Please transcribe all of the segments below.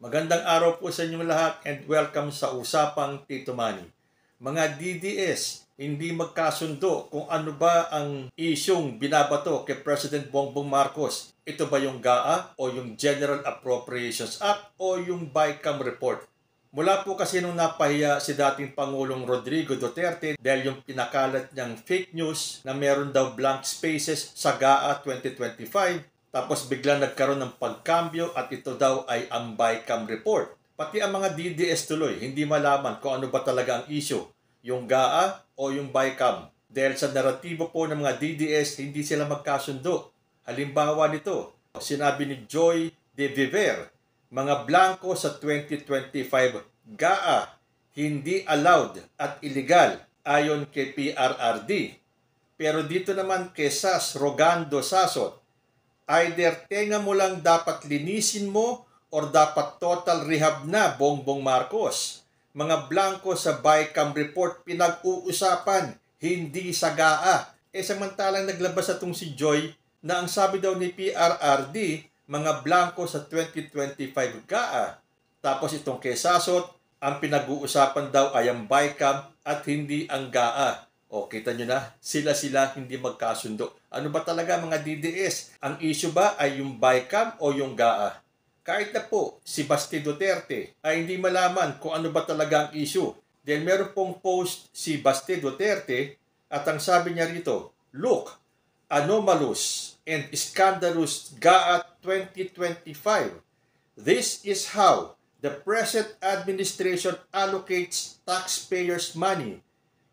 Magandang araw po sa inyong lahat and welcome sa Usapang Tito Manny. Mga DDS, hindi magkasundo kung ano ba ang isyong binabato kay President Bongbong Marcos. Ito ba yung GAA o yung General Appropriations Act o yung BICAM report? Mula po kasi nung napahiya si dating Pangulong Rodrigo Duterte dahil yung pinakalat niyang fake news na meron daw blank spaces sa GAA 2025. Tapos biglang nagkaroon ng pagkambyo at ito daw ay ang BICAM report. Pati ang mga DDS tuloy, hindi malaman kung ano ba talaga ang issue, yung GAA o yung BICAM. Dahil sa naratibo po ng mga DDS, hindi sila magkasundo. Halimbawa nito, sinabi ni Joy De Viver, mga blanco sa 2025 GAA, hindi allowed at illegal ayon kay PRRD. Pero dito naman kay Sas Rogando Sasot, either tenga mo lang dapat linisin mo or dapat total rehab na Bongbong Marcos. Mga blanco sa BICAM report pinag-uusapan, hindi sa GAA. Samantalang naglabas itong si Joy na ang sabi daw ni PRRD, mga blanco sa 2025 GAA. Tapos itong kay Sasot, ang pinag-uusapan daw ay ang BICAM at hindi ang GAA. O, kita nyo na, sila hindi magkasundo. Ano ba talaga mga DDS? Ang issue ba ay yung BICAM o yung GAA? Kahit na po si Basti Duterte ay hindi malaman kung ano ba talaga ang issue. Dahil meron pong post si Basti Duterte at ang sabi niya rito, look, anomalous and scandalous GAA 2025. This is how the present administration allocates taxpayers' money.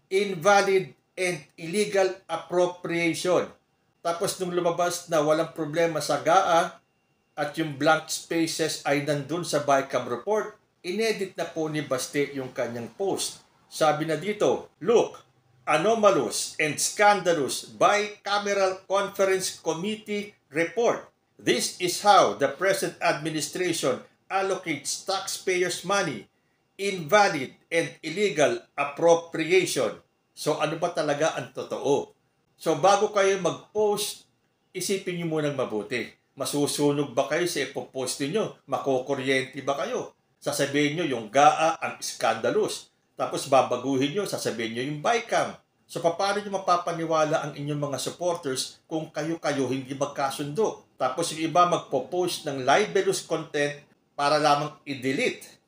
Invalid and illegal appropriation. Tapos nung lumabas na walang problema sa GAA at yung blank spaces ay nandun sa BICAM report, inedit na po ni Baste yung kanyang post. Sabi na dito, look, anomalous and scandalous bicameral conference committee report. This is how the present administration allocates taxpayers' money. Invalid and illegal appropriation. So ano ba talaga ang totoo? So bago kayo mag-post, isipin niyo munang mabuti. Masusunog ba kayo sa ipopost niyo? Makukuryente ba kayo? Sasabihin niyo yung GAA ang scandalous. Tapos babaguhin niyo, sasabihin niyo yung BICAM. So paano niyo mapapaniwala ang inyong mga supporters kung kayo hindi magkasundo? Tapos yung iba magpo-post ng libelous content para lamang i-delete.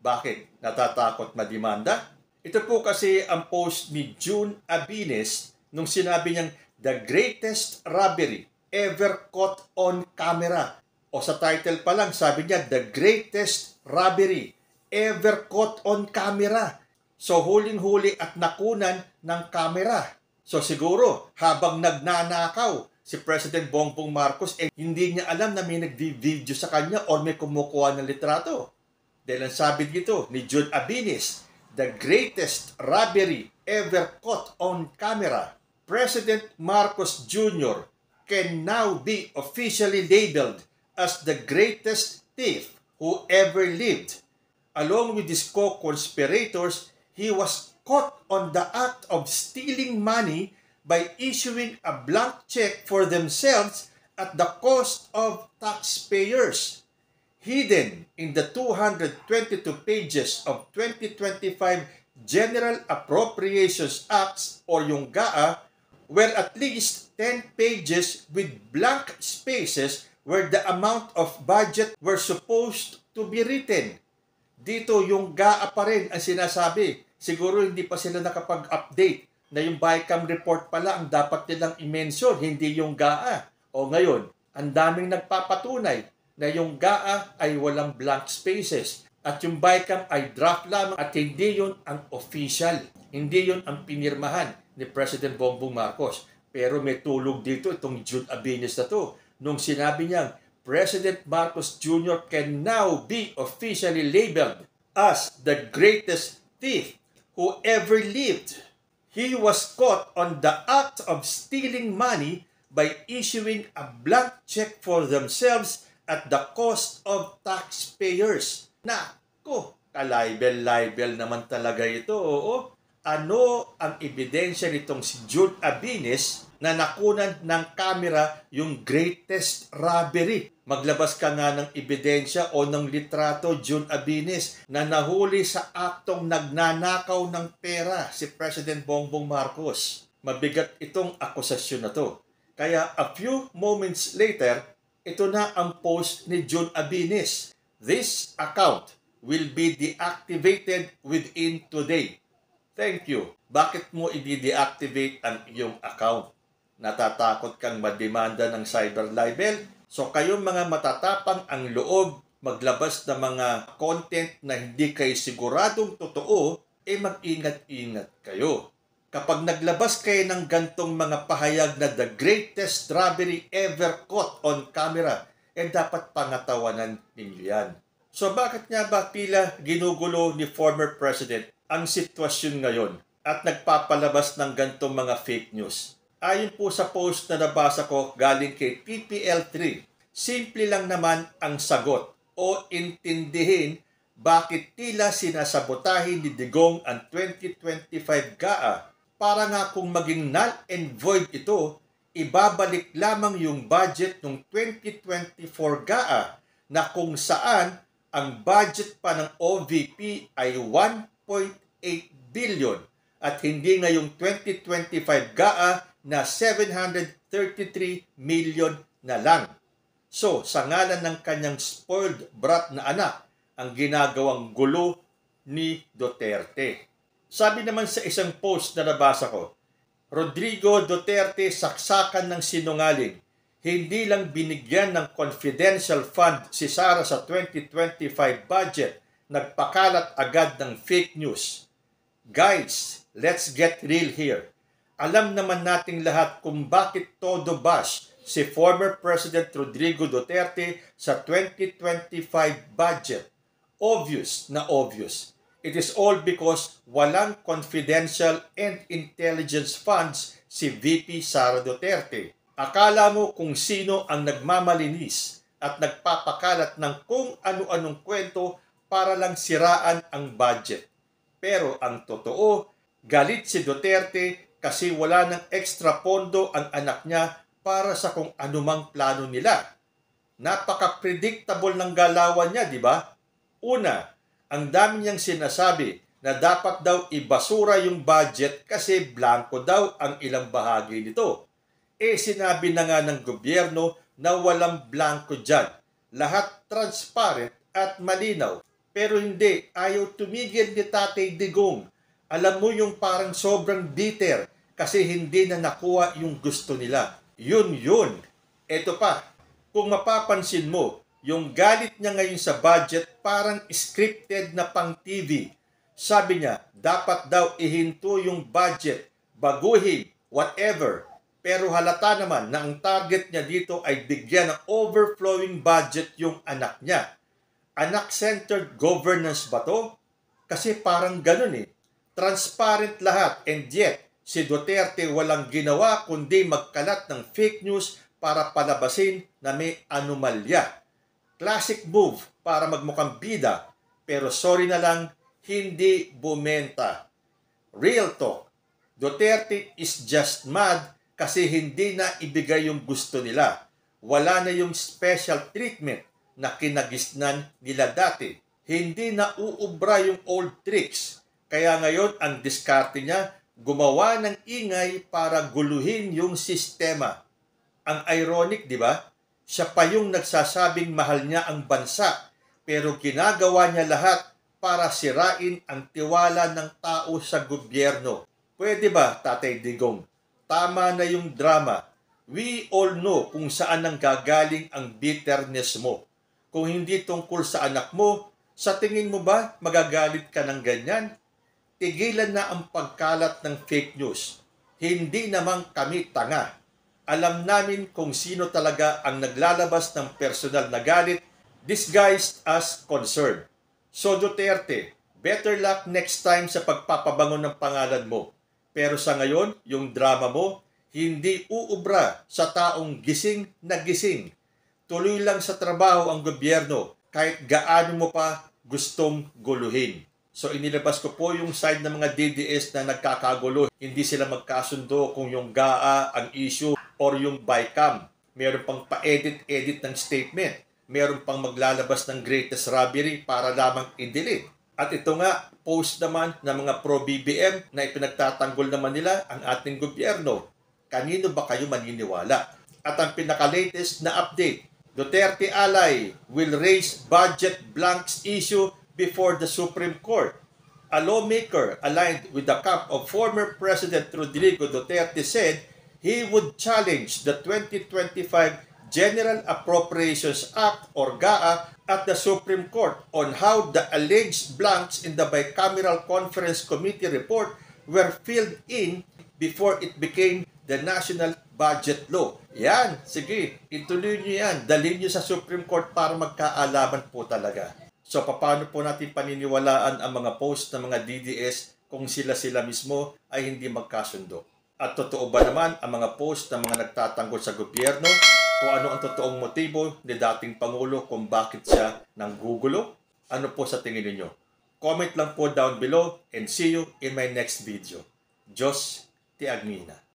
Bakit? Natatakot madimanda? Ito po kasi ang post ni June Abines nung sinabi niyang the greatest robbery ever caught on camera. O sa title pa lang sabi niya the greatest robbery ever caught on camera. So huling-huli at nakunan ng camera. So siguro habang nagnanakaw si President Bongbong Marcos hindi niya alam na may nagvi-video sa kanya or may kumukuha ng litrato. Dahil ang sabi dito ni June Abines, the greatest robbery ever caught on camera. President Marcos Jr. can now be officially labeled as the greatest thief who ever lived. Along with his co-conspirators, he was caught on the act of stealing money by issuing a blank check for themselves at the cost of taxpayers. Hidden in the 222 pages of 2025 General Appropriations Acts or yung GAA were at least 10 pages with blank spaces where the amount of budget were supposed to be written. Dito yung GAA pa rin ang sinasabi. Siguro hindi pa sila nakapag-update na yung BICAM report pala ang dapat nilang i-mention, hindi yung GAA. O ngayon, ang daming nagpapatunay na yung GAA ay walang blank spaces at yung BICAM ay draft lamang at hindi yun ang official. Hindi yun ang pinirmahan ni President Bongbong Marcos. Pero may tulog dito itong June Abines na to. Nung sinabi niyang President Marcos Jr. can now be officially labeled as the greatest thief who ever lived. He was caught on the act of stealing money by issuing a blank check for themselves at the cost of taxpayers. Nako, ka-libel naman talaga ito, oo. ano ang ebidensya nitong si June Abinis na nakunan ng kamera yung greatest robbery? Maglabas ka nga ng ebidensya o ng litrato, June Abinis, na nahuli sa aktong nagnanakaw ng pera si President Bongbong Marcos. Mabigat itong akusasyon na to. Kaya a few moments later, ito na ang post ni June Abinis. This account will be deactivated within today. Thank you. Bakit mo i-deactivate ang iyong account? Natatakot kang mademanda ng cyber libel? So kayong mga matatapang ang loob maglabas ng mga content na hindi kayo siguradong totoo, mag-ingat-ingat kayo. Kapag naglabas kayo ng gantong mga pahayag na the greatest robbery ever caught on camera, dapat pangatawanan ninyo yan. So bakit nga ba tila ginugulo ni former president ang sitwasyon ngayon at nagpapalabas ng gantong mga fake news? Ayon po sa post na nabasa ko galing kay TPL3, simple lang naman ang sagot o intindihin bakit tila sinasabotahin ni Digong ang 2025 GAA. Para nga kung maging null and void ito, ibabalik lamang yung budget ng 2024 GAA na kung saan ang budget pa ng OVP ay 1.8 billion at hindi ngayong 2025 GAA na 733 million na lang. So, sa ngalan ng kanyang spoiled brat na anak, ang ginagawang gulo ni Duterte. Sabi naman sa isang post na nabasa ko, Rodrigo Duterte saksakan ng sinungaling. Hindi lang binigyan ng confidential fund si Sara sa 2025 budget, nagpakalat agad ng fake news. Guys, let's get real here. Alam naman nating lahat kung bakit todo bash si former President Rodrigo Duterte sa 2025 budget. Obvious na obvious. It is all because walang confidential and intelligence funds si VP Sara Duterte. Akala mo kung sino ang nagmamalinis at nagpapakalat ng kung ano-anong kwento para lang siraan ang budget. Pero ang totoo, galit si Duterte kasi wala ng extra pondo ang anak niya para sa kung anumang plano nila. Napaka-predictable ng galawan niya, di ba? Una, ang dami niyang sinasabi na dapat daw ibasura yung budget kasi blanco daw ang ilang bahagi nito. Sinabi na nga ng gobyerno na walang blanco dyan. Lahat transparent at malinaw. Pero hindi, ayaw tumigil ni Tatay Digong. Alam mo yung parang sobrang bitter kasi hindi na nakuha yung gusto nila. Yun. Eto pa, kung mapapansin mo, yung galit niya ngayon sa budget parang scripted na pang TV. Sabi niya, dapat daw ihinto yung budget, baguhin, whatever. Pero halata naman na ang target niya dito ay bigyan ng overflowing budget yung anak niya. Anak-centered governance ba to? Kasi parang ganun Transparent lahat and yet si Duterte walang ginawa kundi magkalat ng fake news para palabasin na may anomalya. Classic move para magmukhang bida pero sorry na lang, hindi bumenta. Real talk, Duterte is just mad kasi hindi na ibigay yung gusto nila. Wala na yung special treatment na kinagisnan nila dati. Hindi na uubra yung old tricks. Kaya ngayon ang diskarte niya, gumawa ng ingay para guluhin yung sistema. Ang ironic, di ba? Siya pa yung nagsasabing mahal niya ang bansa, pero ginagawa niya lahat para sirain ang tiwala ng tao sa gobyerno. Pwede ba, Tatay Digong? Tama na yung drama. We all know kung saan nang gagaling ang bitterness mo. Kung hindi tungkol sa anak mo, sa tingin mo ba magagalit ka ng ganyan? Tigilan na ang pagkalat ng fake news. Hindi naman kami tanga. Alam namin kung sino talaga ang naglalabas ng personal na galit disguised as concern. So Duterte, better luck next time sa pagpapabangon ng pangalan mo. Pero sa ngayon, yung drama mo, hindi uubra sa taong gising na gising. Tuloy lang sa trabaho ang gobyerno kahit gaano mo pa gustong guluhin. So inilabas ko po yung side ng mga DDS na nagkakagulo. Hindi sila magkasundo kung yung GAA ang issue or yung BICAM. Meron pang pa-edit-edit ng statement. Meron pang maglalabas ng greatest robbery para lamang i-delete. At ito nga, post naman ng mga pro-BBM na ipinagtatanggol naman nila ang ating gobyerno. Kanino ba kayo maniniwala? At ang pinaka-latest na update, Duterte ally will raise budget blanks issue before the Supreme Court. A lawmaker aligned with the camp of former President Rodrigo Duterte said he would challenge the 2025 General Appropriations Act or GAA at the Supreme Court on how the alleged blanks in the Bicameral Conference Committee report were filled in before it became the National Budget Law. Yan, sige, ituloy nyo yan. Dalhin nyo sa Supreme Court para magkaalaman po talaga. So, paano po natin paniniwalaan ang mga post ng mga DDS kung sila-sila mismo ay hindi magkasundo? At totoo ba naman ang mga post ng mga nagtatanggol sa gobyerno? Kung ano ang totoong motibo ni dating Pangulo kung bakit siya nanggugulo? Ano po sa tingin ninyo? Comment lang po down below and see you in my next video. Diyos ti Agmina.